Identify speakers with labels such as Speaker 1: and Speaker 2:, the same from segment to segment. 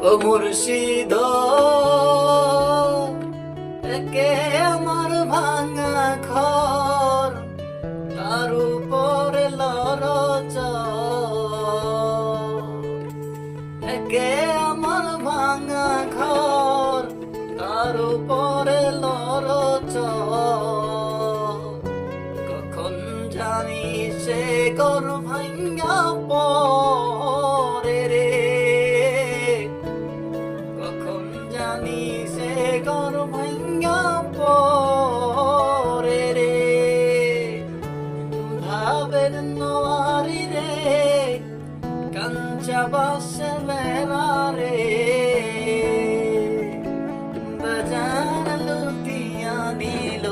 Speaker 1: ও মুর্শিদ একে আমার ভাঙা ঘর, তার উপরে লরচ একে আমার ভাঙা ঘর, তার উপরে লরচ কখন জানি সে ঘর ভাঙা পরে রে, কখন জানি সে ঘর ভাঙা পরে রে। ভাবের নোয়ারি রে কাঞ্চা বাসে বেড়া রে, বাজার লুটিয়া দিল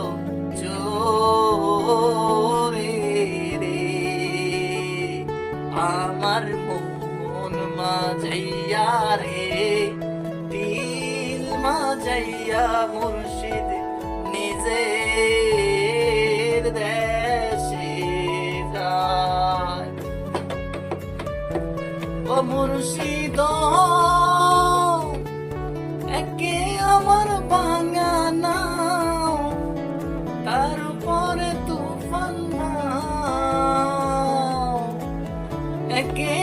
Speaker 1: চোরে রে। আমার মন মাঝাইয়া রে, দিল মাঝাইয়া মুর্শিদ নিজের দেশে যায়। ও মুর্শিদ একে আমার ভাঙা নাও, তার উপরে তুফান নাও, একে